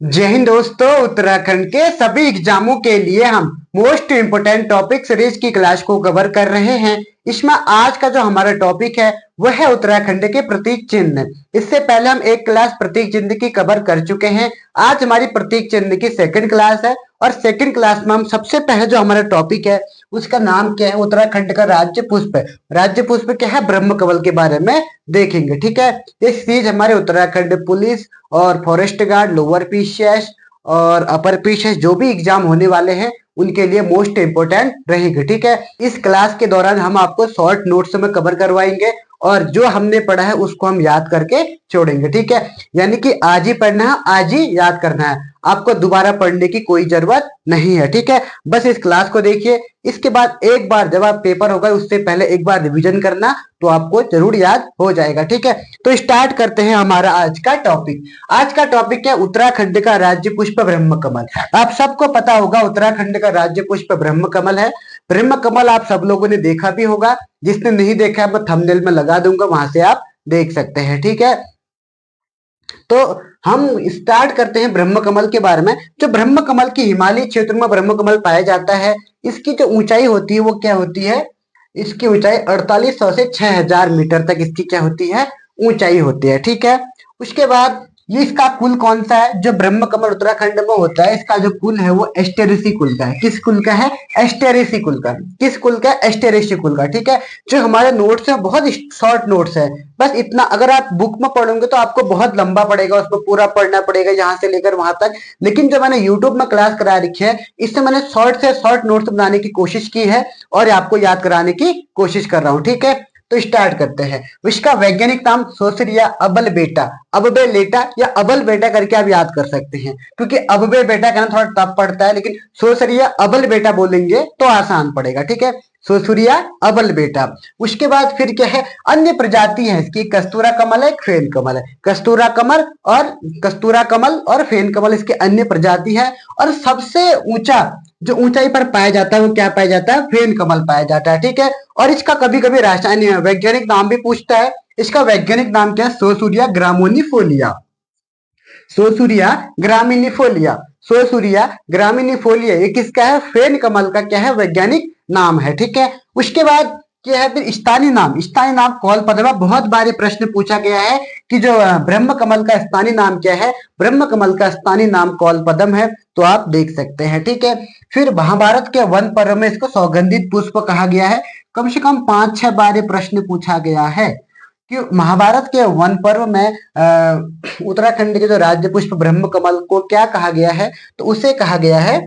जय हिंद दोस्तों। उत्तराखंड के सभी एग्जामों के लिए हम मोस्ट इम्पोर्टेंट टॉपिक सीरीज की क्लास को कवर कर रहे हैं। इसमें आज का जो हमारा टॉपिक है वह है उत्तराखंड के प्रतीक चिन्ह। इससे पहले हम एक क्लास प्रतीक चिन्ह की कवर कर चुके हैं। आज हमारी प्रतीक चिन्ह की सेकंड क्लास है और सेकंड क्लास में हम सबसे पहले जो हमारा टॉपिक है उसका नाम क्या है, उत्तराखंड का राज्य पुष्प। राज्य पुष्प क्या है, ब्रह्म कमल के बारे में देखेंगे। ठीक है, ये सीरीज हमारे उत्तराखंड पुलिस और फॉरेस्ट गार्ड, लोअर पीसीएस और अपर पीसीएस जो भी एग्जाम होने वाले हैं उनके लिए मोस्ट इंपोर्टेंट रहेगी। ठीक है, इस क्लास के दौरान हम आपको शॉर्ट नोट्स में कवर करवाएंगे और जो हमने पढ़ा है उसको हम याद करके छोड़ेंगे। ठीक है, यानी कि आज ही पढ़ना है, आज ही याद करना है, आपको दोबारा पढ़ने की कोई जरूरत नहीं है। ठीक है, बस इस क्लास को देखिए। इसके बाद एक बार जब आप पेपर होगा उससे पहले एक बार रिवीजन करना, तो आपको जरूर याद हो जाएगा। ठीक है, तो स्टार्ट करते हैं हमारा आज का टॉपिक। आज का टॉपिक है उत्तराखंड का राज्य पुष्प ब्रह्म कमल। आप सबको पता होगा उत्तराखंड का राज्य पुष्प ब्रह्म कमल है। ब्रह्म कमल आप सब लोगों ने देखा भी होगा, जिसने नहीं देखा मैं थंबनेल में लगा दूंगा, वहां से आप देख सकते हैं। ठीक है, तो हम स्टार्ट करते हैं ब्रह्म कमल के बारे में। जो ब्रह्म कमल की हिमालय क्षेत्र में ब्रह्म कमल पाया जाता है, इसकी जो ऊंचाई होती है वो क्या होती है, इसकी ऊंचाई 4800 से 6000 मीटर तक इसकी क्या होती है, ऊंचाई होती है। ठीक है, उसके बाद ये इसका कुल कौन सा है, जो ब्रह्म कमल उत्तराखंड में होता है इसका जो कुल है वो एस्टेरिसी कुल का है। किस कुल का है, एस्टेरिसी कुल का। किस कुल का, एस्टेरिसी कुल का। ठीक है, जो हमारे नोट्स है बहुत शॉर्ट नोट्स है, बस इतना। अगर आप बुक में पढ़ोगे तो आपको बहुत लंबा पड़ेगा, उसको पूरा पढ़ना पड़ेगा यहाँ से लेकर वहां तक। लेकिन जो मैंने यूट्यूब में क्लास करा रखी है, इससे मैंने शॉर्ट से शॉर्ट नोट्स बनाने की कोशिश की है और आपको याद कराने की कोशिश कर रहा हूँ। ठीक है, तो स्टार्ट करते हैं। इसका वैज्ञानिक नाम सोसरिया अबल बेटा, अबबे लेटा या अबल बेटा करके आप याद कर सकते हैं, क्योंकि अबबे बेटा कहना थोड़ा टफ पड़ता है, लेकिन सोसरिया अबल बेटा बोलेंगे तो आसान पड़ेगा। ठीक है, सोसुरिया अबल बेटा। उसके बाद फिर क्या है, अन्य प्रजाति है इसकी, कस्तूरा कमल है, फेन कमल है। कस्तूरा कमल और फेन कमल इसके अन्य प्रजाति है। और सबसे ऊंचा जो ऊंचाई पर पाया जाता है वो क्या पाया जाता है, फेन कमल पाया जाता है। ठीक है, और इसका कभी कभी रासायनिक वैज्ञानिक नाम भी पूछता है। इसका वैज्ञानिक नाम क्या है, सोसुरिया ग्रामोनिफोलिया। सोसुरिया ग्रामिनिफोलिया, सोसुरिया ग्रामिनिफोलिया, ये किसका है, फेन कमल का क्या है, वैज्ञानिक नाम है। ठीक है, उसके बाद क्या है फिर स्थानीय नाम। स्थानीय नाम कौल पद्मा। बहुत बार प्रश्न पूछा गया है कि जो ब्रह्म कमल का स्थानीय नाम क्या है, ब्रह्म कमल का स्थानीय नाम कौल पद्म है, तो आप देख सकते हैं। ठीक है, फिर महाभारत के वन पर्व में इसको सौगंधित पुष्प कहा गया है। कम से कम 5-6 बार ये प्रश्न पूछा गया है कि महाभारत के वन पर्व में उत्तराखंड के जो राज्य पुष्प ब्रह्म कमल को क्या कहा गया है, तो उसे कहा गया है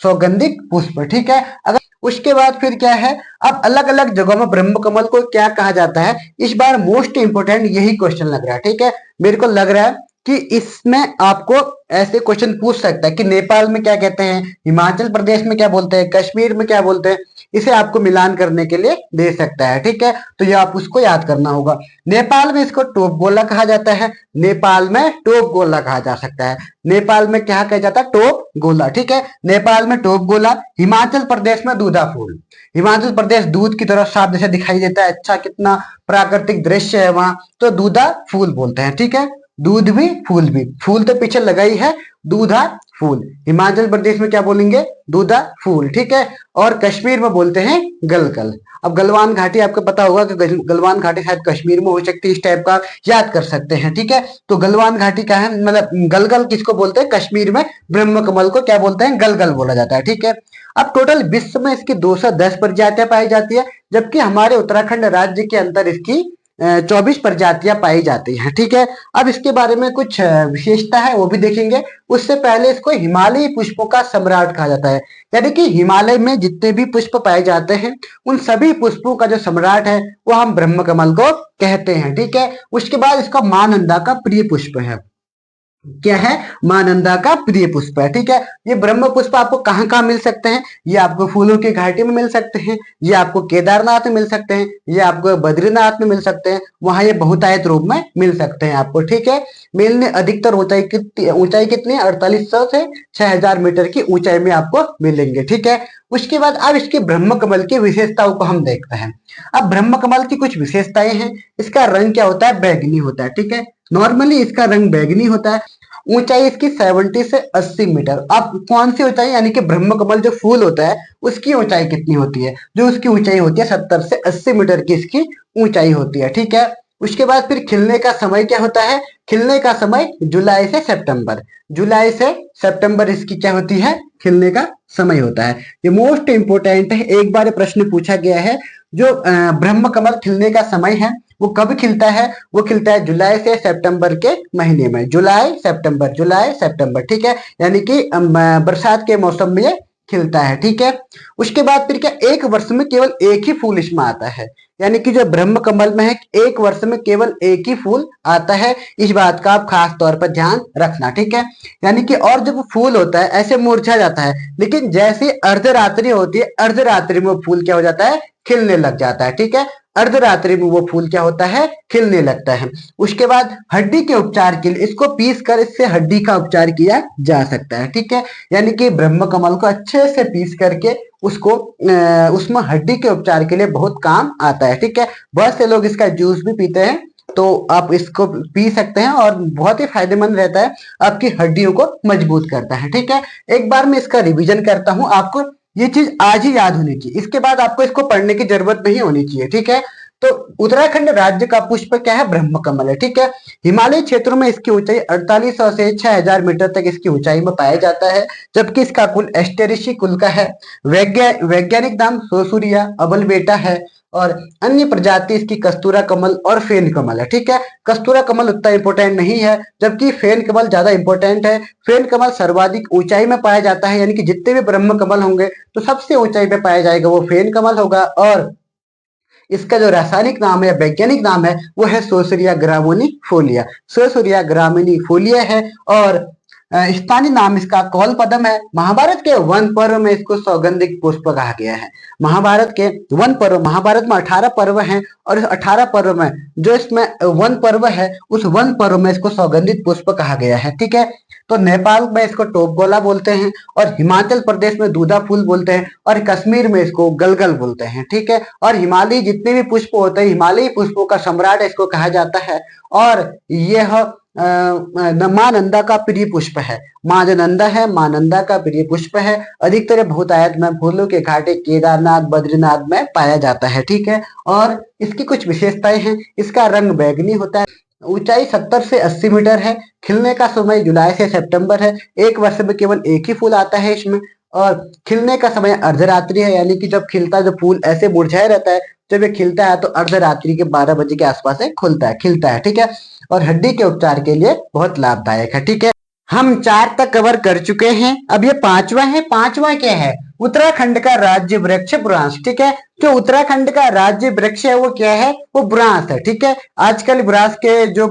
सौगंधिक पुष्प। ठीक है, अगर उसके बाद फिर क्या है, अब अलग अलग जगहों में ब्रह्म कमल को क्या कहा जाता है, इस बार मोस्ट इंपोर्टेंट यही क्वेश्चन लग रहा है। ठीक है, मेरे को लग रहा है कि इसमें आपको ऐसे क्वेश्चन पूछ सकता है कि नेपाल में क्या कहते हैं, हिमाचल प्रदेश में क्या बोलते हैं, कश्मीर में क्या बोलते हैं, इसे आपको मिलान करने के लिए दे सकता है। ठीक है, तो ये आप उसको याद करना होगा। नेपाल में इसको टोप गोला कहा जाता है, नेपाल में टोप गोला कहा जा सकता है। नेपाल में क्या कहा जाता है, टोप गोला। ठीक है, नेपाल में टोप गोला। हिमाचल प्रदेश में दूधा फूल। हिमाचल प्रदेश दूध की तरह साफ जैसे दिखाई देता है, अच्छा कितना प्राकृतिक दृश्य है वहां, तो दूधा फूल बोलते हैं। ठीक है, दूध भी फूल भी, फूल तो पीछे लगा ही है, दूधा फूल। हिमाचल प्रदेश में क्या बोलेंगे, दूधा फूल। ठीक है, और कश्मीर में बोलते हैं गलगल। अब गलवान घाटी आपको पता होगा कि गलवान घाटी शायद कश्मीर में हो सकती है, इस टाइप का याद कर सकते हैं। ठीक है, तो गलवान घाटी क्या है, मतलब गलगल किसको बोलते हैं, कश्मीर में ब्रह्म कमल को क्या बोलते हैं, गलगल बोला जाता है। ठीक है, अब टोटल विश्व में इसकी 210 प्रजातियां पाई जाती है, जबकि हमारे उत्तराखंड राज्य के अंदर इसकी 24 प्रजातियां पाई जाती हैं। ठीक है, अब इसके बारे में कुछ विशेषता है वो भी देखेंगे। उससे पहले इसको हिमालयी पुष्पों का सम्राट कहा जाता है, यानी कि हिमालय में जितने भी पुष्प पाए जाते हैं उन सभी पुष्पों का जो सम्राट है वो हम ब्रह्म कमल को कहते हैं। ठीक है, उसके बाद इसका मानंदा का प्रिय पुष्प है। क्या है, मानंदा का प्रिय पुष्प है। ठीक है, ये ब्रह्म पुष्प आपको कहाँ कहाँ मिल सकते हैं, ये आपको फूलों की घाटी में मिल सकते हैं, ये आपको केदारनाथ में मिल सकते हैं, ये आपको बद्रीनाथ में मिल सकते हैं, वहां ये बहुतायत रूप में मिल सकते हैं आपको। ठीक है, मिलने अधिकतर ऊंचाई कितनी है, 4800 से 6000 मीटर की ऊंचाई में आपको मिलेंगे। ठीक है, उसके बाद अब इसके ब्रह्म कमल की विशेषताओं को हम देखते हैं। अब ब्रह्म कमल की कुछ विशेषताएं हैं। इसका रंग क्या होता है, बैगनी होता है। ठीक है, नॉर्मली इसका रंग बैगनी होता है। ऊंचाई इसकी 70 से 80 मीटर। अब कौन सी ऊंचाई, यानी कि ब्रह्म कमल जो फूल होता है उसकी ऊंचाई कितनी होती है? जो उसकी ऊंचाई होती है 70 से 80 मीटर की इसकी ऊंचाई होती है, ठीक है। उसके बाद फिर खिलने का समय क्या होता है? खिलने का समय जुलाई से सितंबर, जुलाई से सितंबर इसकी क्या होती है? खिलने का समय होता है। ये मोस्ट इंपोर्टेंट है, एक बार प्रश्न पूछा गया है। जो ब्रह्म कमल खिलने का समय है वो कब खिलता है? वो खिलता है जुलाई से सितंबर के महीने में, जुलाई सितंबर, जुलाई सितंबर, ठीक है। यानी कि बरसात के मौसम में ये खिलता है, ठीक है। उसके बाद फिर क्या, एक वर्ष में केवल एक ही फूल इसमें आता है, यानी कि जो ब्रह्म कमल में है एक वर्ष में केवल एक ही फूल आता है। इस बात का आप खास तौर पर ध्यान रखना, ठीक है। यानी कि और जब फूल होता है ऐसे मुरझा जाता है, लेकिन जैसे अर्धरात्रि होती है, अर्धरात्रि में वो फूल क्या हो जाता है? खिलने लग जाता है, ठीक है। अर्धरात्रि में वो फूल क्या होता है? खिलने लगता है। उसके बाद हड्डी के उपचार के लिए इसको पीस कर इससे हड्डी का उपचार किया जा सकता है, ठीक है। यानी कि ब्रह्म कमल को अच्छे से पीस करके उसको उसमें हड्डी के उपचार के लिए बहुत काम आता है, ठीक है। बहुत से लोग इसका जूस भी पीते हैं, तो आप इसको पी सकते हैं और बहुत ही फायदेमंद रहता है, आपकी हड्डियों को मजबूत करता है, ठीक है। एक बार मैं इसका रिवीजन करता हूं, आपको ये चीज आज ही याद होनी चाहिए, इसके बाद आपको इसको पढ़ने की जरूरत नहीं होनी चाहिए, ठीक है। तो उत्तराखंड राज्य का पुष्प क्या है? ब्रह्म कमल है, ठीक है। हिमालय क्षेत्रों में इसकी ऊंचाई 4800 से 6000 मीटर तक इसकी ऊंचाई में पाया जाता है, जबकि इसका कुल एस्टेरिशी कुल का है। वैज्ञानिक नाम सोसूरिया अबलबेटा है, और अन्य प्रजाति इसकी कस्तूरा कमल और फेन कमल है, ठीक है। कस्तूरा कमल उतना इंपॉर्टेंट नहीं है, जबकि फेन कमल ज्यादा इंपॉर्टेंट है। फेन कमल सर्वाधिक ऊंचाई में पाया जाता है, यानी कि जितने भी ब्रह्म कमल होंगे तो सबसे ऊंचाई पे पाया जाएगा वो फेन कमल होगा। और इसका जो रासायनिक नाम है, वैज्ञानिक नाम है, वो है सोसरिया ग्रामिनी फोलिया, सोसरिया ग्रामिनी फोलिया है। और स्थानीय नाम इसका कौल पदम है। महाभारत के वन पर्व में इसको सौगंधिक पुष्प कहा गया है। महाभारत के वन पर्व, महाभारत में 18 पर्व हैं, और इस 18 पर्व में जो इसमें वन पर्व है, उस वन पर्व में इसको सौगंधित पुष्प कहा गया है, ठीक है। तो नेपाल में इसको टोपगोला बोलते हैं, और हिमाचल प्रदेश में दूधा फूल बोलते हैं, और कश्मीर में इसको गलगल बोलते हैं, ठीक है। और हिमालयी जितने भी पुष्प होते हैं, हिमालयी पुष्पों का सम्राट इसको कहा जाता है। और यह मां नंदा का प्रिय पुष्प है। मां जो नंदा है, मां नंदा का प्रिय पुष्प है। अधिकतर बहुतायत में फूलों के घाटे केदारनाथ बद्रीनाथ में पाया जाता है, ठीक है। और इसकी कुछ विशेषताएं हैं। इसका रंग बैंगनी होता है, ऊंचाई 70 से 80 मीटर है, खिलने का समय जुलाई से सितंबर है, एक वर्ष में केवल एक ही फूल आता है इसमें, और खिलने का समय अर्धरात्रि है, यानी कि जब खिलता जो फूल ऐसे मुरझाए रहता है, जब ये खिलता है तो अर्धरात्रि के 12 बजे के आसपास से खुलता है, खिलता है, ठीक है। और हड्डी के उपचार के लिए बहुत लाभदायक है, ठीक है। हम 4 तक कवर कर चुके हैं, अब ये पांचवा है। पांचवा क्या है? उत्तराखंड का राज्य वृक्ष बुरांश, ठीक है। जो उत्तराखंड का राज्य वृक्ष है वो क्या है? वो बुरांश है, ठीक है। आजकल बुरांश के जो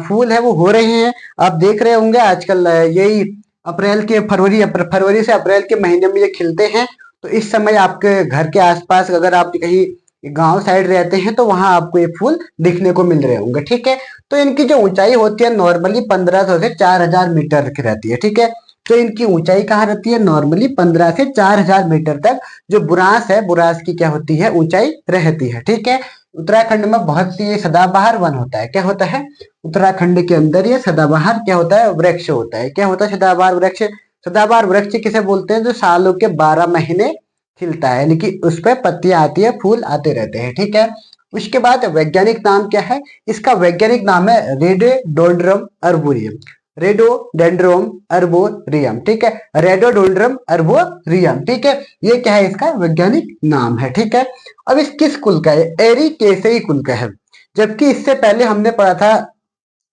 फूल है वो हो रहे हैं, आप देख रहे होंगे आजकल, यही अप्रैल के फरवरी से अप्रैल के महीने में ये खिलते हैं। तो इस समय आपके घर के आसपास अगर आप कहीं गांव साइड रहते हैं तो वहां आपको ये फूल दिखने को मिल रहे होंगे, ठीक है। तो इनकी जो ऊंचाई होती है नॉर्मली 1500 से 4000 मीटर की रहती है, ठीक है। तो इनकी ऊंचाई कहाँ रहती है? नॉर्मली 15 से 4000 मीटर तक जो बुरांश है, बुरांश की क्या होती है? ऊंचाई रहती है, ठीक है। उत्तराखंड में बहुत सी सदाबहार वन होता है। क्या होता है? उत्तराखंड के अंदर ये सदाबहार क्या होता है? वृक्ष होता है। क्या होता है सदाबहार वृक्ष? सदाबहार वृक्ष किसे बोलते हैं? जो सालों के 12 महीने खिलता है, यानी कि उस पर पत्तियां आती है, फूल आते रहते हैं, ठीक है। उसके बाद वैज्ञानिक नाम क्या है? इसका वैज्ञानिक नाम है रेडोडेंड्रम अर्बोरियम, रेडोडेंड्रम अर्बोरियम, ठीक है। रेडोडेंड्रम अर्बोरियम, ठीक है। ये क्या है? इसका वैज्ञानिक नाम है, ठीक है। अब इस किस कुल का है? एरिकेसेई कुल का है। जबकि इससे पहले हमने पढ़ा था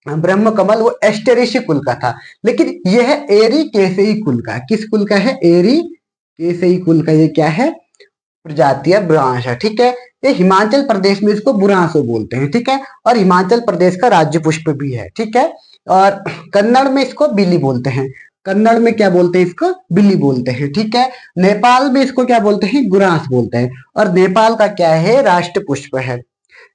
ब्रह्म कमल, वो एस्टेरेसी कुल का था, लेकिन यह है एरिकेसेई कुल का। किस कुल का है? एरिकेसेई कुल का ये क्या है? प्रजातीय ब्रांच है, ठीक है। ये हिमाचल प्रदेश में इसको बुरांशो बोलते हैं, ठीक है। और हिमाचल प्रदेश का राज्य पुष्प भी है, ठीक है। और कन्नड़ में इसको बिल्ली बोलते हैं। कन्नड़ में क्या बोलते हैं? इसको बिल्ली बोलते हैं, ठीक है। नेपाल में इसको क्या बोलते हैं? गुरांस बोलते हैं। और नेपाल का क्या है? राष्ट्र पुष्प है।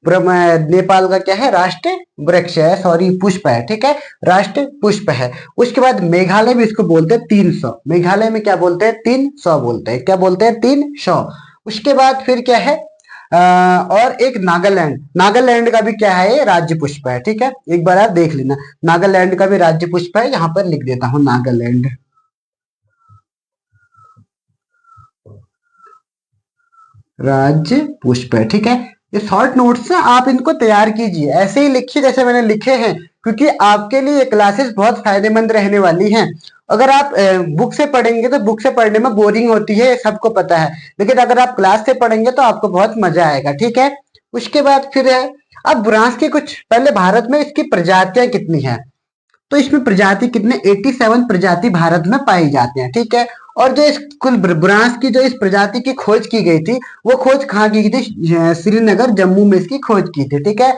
नेपाल का क्या है? राष्ट्र वृक्ष है, सॉरी पुष्प है, ठीक है। राष्ट्र पुष्प है। उसके बाद मेघालय में इसको बोलते हैं 300। मेघालय में क्या बोलते हैं? 300 बोलते हैं। क्या बोलते हैं? 300। उसके बाद फिर क्या है? और एक नागालैंड, नागालैंड का भी क्या है, ये राज्य पुष्प है। ठीक है, एक बार आप देख लेना, नागालैंड का भी राज्य पुष्प है, यहाँ पर लिख देता हूँ नागालैंड। राज्य पुष्प है। ठीक है, ये शॉर्ट नोट्स है, आप इनको तैयार कीजिए, ऐसे ही लिखिए जैसे मैंने लिखे हैं, क्योंकि आपके लिए ये क्लासेस बहुत फायदेमंद रहने वाली हैं। अगर आप बुक से पढ़ेंगे तो बुक से पढ़ने में बोरिंग होती है, सबको पता है, लेकिन अगर आप क्लास से पढ़ेंगे तो आपको बहुत मजा आएगा। ठीक है, उसके बाद फिर है, अब बुरांस की कुछ पहले, भारत में इसकी प्रजातियां कितनी है, तो इसमें प्रजाति कितने, 87 प्रजाति भारत में पाई जाते हैं। ठीक है, और जो इस कुल बुरांस की जो इस प्रजाति की खोज की गई थी, वो खोज कहाँ की गई थी, श्रीनगर जम्मू में इसकी खोज की थी। ठीक है,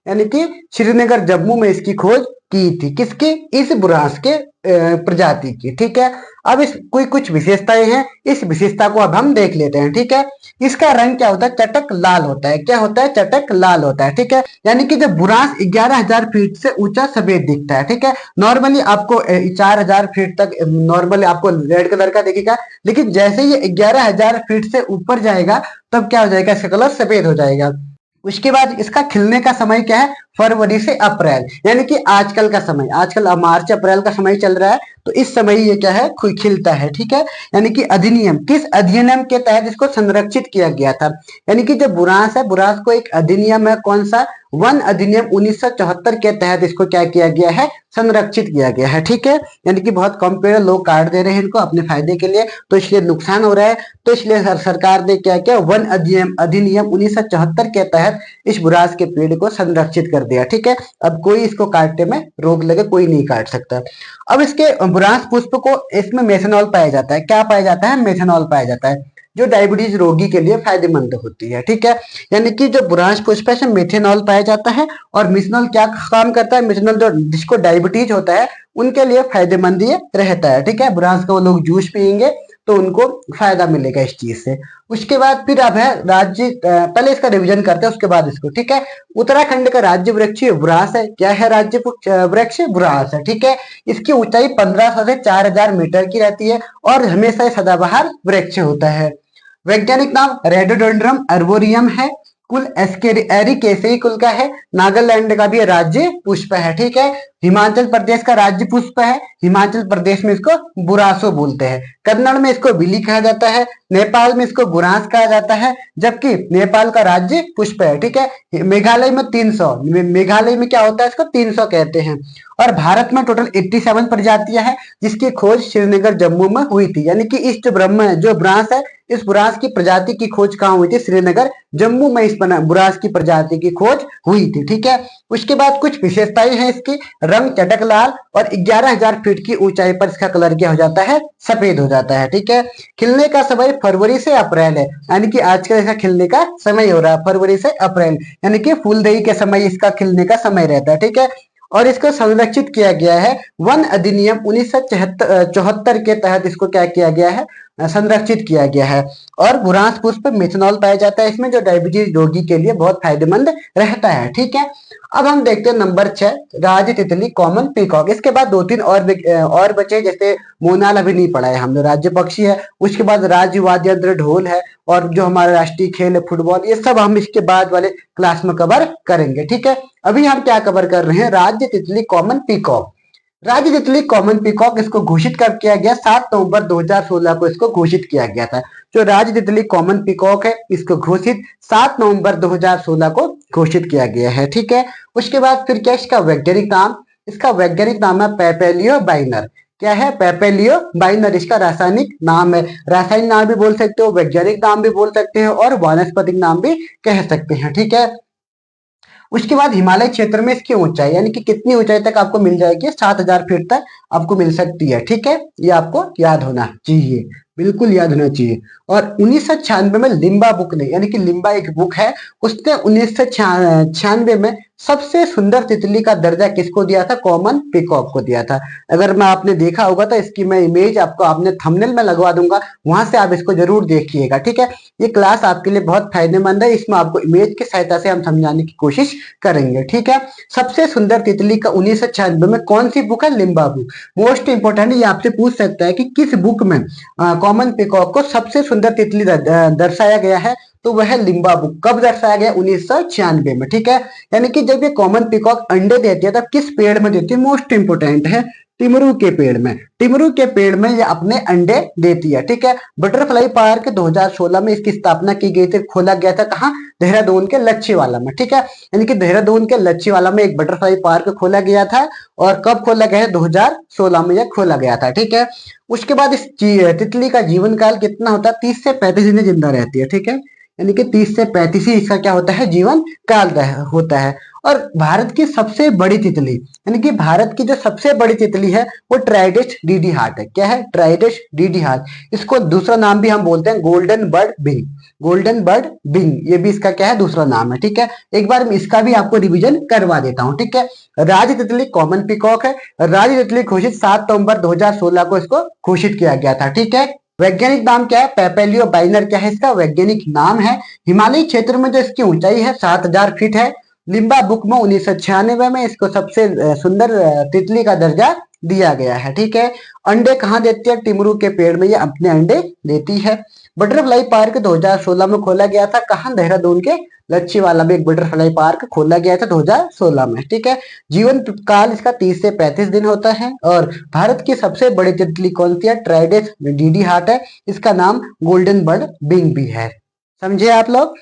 यानी कि श्रीनगर जम्मू में इसकी खोज की थी, किसकी, इस बुरांस के प्रजाति की। ठीक है, अब इस कोई कुछ विशेषताएं हैं, इस विशेषता को अब हम देख लेते हैं। ठीक है, इसका रंग क्या होता है, चटक लाल होता है। क्या होता है, चटक लाल होता है। ठीक है, यानी कि जब बुरांस 11,000 फीट से ऊंचा सफेद दिखता है। ठीक है, नॉर्मली आपको 4,000 फीट तक नॉर्मली आपको रेड कलर का दिखेगा, लेकिन जैसे ये 11,000 फीट से ऊपर जाएगा तब क्या हो जाएगा, इसका कलर सफेद हो जाएगा। उसके बाद इसका खिलने का समय क्या है, फरवरी से अप्रैल, यानी कि आजकल का समय, आजकल मार्च अप्रैल का समय चल रहा है, तो इस समय ये क्या है, खिलता है। ठीक है, यानी कि अधिनियम, किस अधिनियम के तहत इसको संरक्षित किया गया था, यानी कि जो बुरांस है, बुरांस को एक अधिनियम है, कौन सा, वन अधिनियम 1974 के तहत इसको क्या किया गया है, संरक्षित किया गया है। ठीक है, यानी कि बहुत कम पेड़ लोग काट दे रहे हैं इनको अपने फायदे के लिए, तो इसलिए नुकसान हो रहा है, तो इसलिए सरकार ने क्या किया, वन अधिनियम अधिनियम 1974 के तहत इस बुरांस के पेड़ को संरक्षित कर दिया। ठीक है, अब कोई इसको काटने में रोक लगे, कोई नहीं काट सकता। अब इसके बुरांस पुष्प को, इसमें मेथनॉल पाया जाता है, क्या पाया जाता है, मेथनॉल पाया जाता है, जो डायबिटीज रोगी के लिए फायदेमंद होती है। ठीक है, यानी कि जो बुरांस पुष्प है इसमें मेथनॉल पाया जाता है, और मेथनॉल क्या काम करता है, मेथनॉल जो जिसको डायबिटीज होता है उनके लिए फायदेमंद ये रहता है। ठीक है, बुरांस का वो लोग जूस पियेंगे तो उनको फायदा मिलेगा इस चीज से। उसके बाद फिर अब है राज्य, पहले इसका रिवीजन करते हैं उसके बाद इसको। ठीक है, उत्तराखंड का राज्य वृक्ष बुरांस है। क्या है, राज्य वृक्ष बुरांस है। ठीक है, इसकी ऊंचाई 1500 से 4,000 मीटर की रहती है, और हमेशा सदाबहार वृक्ष होता है। वैज्ञानिक नाम रेडोडेंड्रम अर्बोरियम है, कुल एरिकेसेई कुल का है, नागालैंड का भी राज्य पुष्प है। ठीक है, हिमाचल प्रदेश का राज्य पुष्प है, हिमाचल प्रदेश में इसको बुरासो बोलते हैं, कन्नड़ में इसको बिली कहा जाता है, नेपाल में इसको बुरांस कहा जाता है, जबकि नेपाल का राज्य पुष्प है। ठीक है, मेघालय में 300, मेघालय में क्या होता है, इसको 300 कहते हैं। और भारत में टोटल 87 प्रजातियां हैं, जिसकी खोज श्रीनगर जम्मू में हुई थी, यानी कि इस जो बुरांस है, इस बुरांस की प्रजाति की खोज कहाँ हुई थी, श्रीनगर जम्मू में इस बुरांस की प्रजाति की खोज हुई थी। ठीक है, उसके बाद कुछ विशेषताएं हैं इसकी, रंग चटक लाल, और 11,000 फीट की ऊंचाई पर इसका कलर क्या हो जाता है, सफेद हो जाता है। ठीक है, खिलने का समय फरवरी से अप्रैल है, यानी कि आजकल इसका खिलने का समय हो रहा है फरवरी से अप्रैल, यानी कि फूलदेई के समय इसका खिलने का समय रहता है। ठीक है, और इसको संरक्षित किया गया है वन अधिनियम 1974 के तहत, इसको क्या किया गया है, संरक्षित किया गया है। और बुरांस पुष्प मेथनॉल पाया जाता है इसमें, जो डायबिटीज रोगी के लिए बहुत फायदेमंद रहता है। ठीक है, अब हम देखते हैं नंबर 6, राज तितली कॉमन पीकॉक। इसके बाद 2-3 और बचे, जैसे मोनाल अभी नहीं पढ़ा है हमने, राज्य पक्षी है, उसके बाद राज्य वाद्य यंत्र ढोल है, और जो हमारा राष्ट्रीय खेल है फुटबॉल, ये सब हम इसके बाद वाले क्लास में कवर करेंगे। ठीक है, अभी हम क्या कवर कर रहे हैं, राज्य तितली कॉमन पीकॉक। राज्य तितली कॉमन पीकॉक इसको घोषित कब किया गया, 7 नवंबर 2016 को इसको घोषित किया गया था। जो राज्य तितली कॉमन पीकॉक है, इसको घोषित 7 नवंबर 2016 को घोषित किया गया है। ठीक है, उसके बाद फिर क्या इसका वैज्ञानिक नाम, इसका वैज्ञानिक नाम है पैपेलियो बाइनर। क्या है, पैपेलियो बाइनर इसका रासायनिक नाम है, रासायनिक नाम भी बोल सकते हो, वैज्ञानिक नाम भी बोल सकते हो, और वानस्पतिक नाम भी कह सकते हैं। ठीक है, उसके बाद हिमालय क्षेत्र में इसकी ऊंचाई, यानी कि कितनी ऊंचाई तक आपको मिल जाएगी, 7,000 फीट तक आपको मिल सकती है। ठीक है, ये आपको याद होना चाहिए, बिल्कुल याद होना चाहिए। और 1996 में लिम्बा बुक ने, यानी कि लिम्बा एक बुक है, उसने 1996 में सबसे सुंदर तितली का दर्जा किसको दिया था, कॉमन पीकॉक को दिया था। अगर मैं आपने देखा होगा तो इसकी मैं इमेज आपको आपने थंबनेल में लगवा दूंगा, वहां से आप इसको जरूर देखिएगा। ठीक है, ये क्लास आपके लिए बहुत फायदेमंद है, इसमें आपको इमेज की सहायता से हम समझाने की कोशिश करेंगे। ठीक है, सबसे सुंदर तितली का 1996 में कौन सी बुक है, लिम्बा बुक। मोस्ट इंपोर्टेंट, ये आपसे पूछ सकता है कि किस बुक में कॉमन पीकॉक को सबसे सुंदर तितली दर्शाया गया है, तो वह लिम्बा बुक कब दर्शाया गया? 1996 में। ठीक है, यानी कि जब ये कॉमन पिकॉक अंडे देती है तब किस पेड़ में देती है? मोस्ट इंपोर्टेंट है, टिमरू के पेड़ में। टिमरू के पेड़ में ये अपने अंडे देती है। ठीक है, बटरफ्लाई पार्क 2016 में इसकी स्थापना की गई थी, खोला गया था कहाँ? देहरादून के लच्छीवाला में। ठीक है, यानी कि देहरादून के लच्छीवाला में एक बटरफ्लाई पार्क खोला गया था। और कब खोला गया है? 2016 में यह खोला गया था। ठीक है, उसके बाद इस तितली का जीवन काल कितना होता है? 30 से 35 दिन जिंदा रहती है। ठीक है, यानी कि 30 से 35 ही इसका क्या होता है? जीवन काल होता है। और भारत की सबसे बड़ी तितली, यानी कि भारत की जो सबसे बड़ी तितली है वो ट्राइडेस डीडी हार्ट है। क्या है? ट्राइडेस डीडी हार्ट। इसको दूसरा नाम भी हम बोलते हैं golden birdwing. Golden birdwing, ये भी इसका क्या है? दूसरा नाम है। ठीक है, एक बार मैं इसका भी आपको रिवीजन करवा देता हूँ। ठीक है, राज तितली कॉमन पिकॉक है। राज तितली घोषित 7 नवंबर 2016 को इसको घोषित किया गया था। ठीक है, वैज्ञानिक नाम क्या है? पैपेलियो बाइनर क्या है इसका वैज्ञानिक नाम है। हिमालयी क्षेत्र में जो इसकी ऊंचाई है 7000 फीट है। लिम्बा बुक में 1996 में इसको सबसे सुंदर तितली का दर्जा दिया गया है। ठीक है, अंडे कहाँ देती है? टिमरू के पेड़ में ये अपने अंडे देती है। बटरफ्लाई पार्क 2016 में खोला गया था कहाँ? देहरादून के लच्छीवाला में एक बटरफ्लाई पार्क खोला गया था 2016 में। ठीक है, जीवन काल इसका 30 से 35 दिन होता है। और भारत की सबसे बड़ी तितली कौन सी है? ट्राइडेस डीडी हार्ट है। इसका नाम गोल्डन बर्ड बिंग भी है। समझे आप लोग?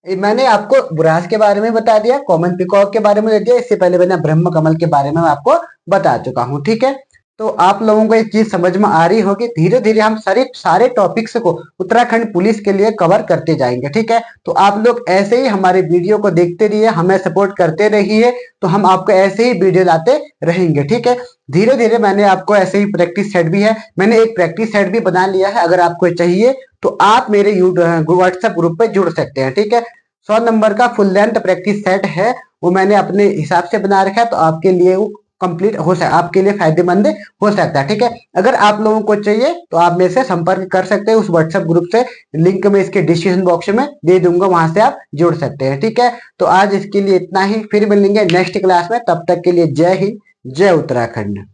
मैंने आपको बुरास के बारे में बता दिया, कॉमन पिकॉक के बारे में दे दिया, इससे पहले मैंने ब्रह्म कमल के बारे में आपको बता चुका हूँ। ठीक है, तो आप लोगों को एक चीज समझ में आ रही होगी, धीरे धीरे हम सारे टॉपिक्स को उत्तराखंड पुलिस के लिए कवर करते जाएंगे। ठीक है, तो आप लोग ऐसे ही हमारे वीडियो को देखते रहिए, हमें सपोर्ट करते रहिए, तो हम आपको ऐसे ही वीडियो लाते रहेंगे। ठीक है, धीरे धीरे मैंने आपको ऐसे ही प्रैक्टिस सेट भी है, मैंने एक प्रैक्टिस सेट भी बना लिया है। अगर आपको चाहिए तो आप मेरे व्हाट्सएप ग्रुप पे जुड़ सकते हैं। ठीक है, 100 नंबर का फुल लेंथ प्रैक्टिस सेट है, वो मैंने अपने हिसाब से बना रखा है, तो आपके लिए वो कंप्लीट हो सकता, आपके लिए फायदेमंद हो सकता है। ठीक है, अगर आप लोगों को चाहिए तो आप मेरे से संपर्क कर सकते हैं उस व्हाट्सएप ग्रुप से, लिंक मैं इसके डिस्क्रिप्शन बॉक्स में दे दूंगा, वहां से आप जुड़ सकते हैं। ठीक है, तो आज इसके लिए इतना ही, फिर मिलेंगे नेक्स्ट क्लास में, तब तक के लिए जय हिंद, जय उत्तराखंड।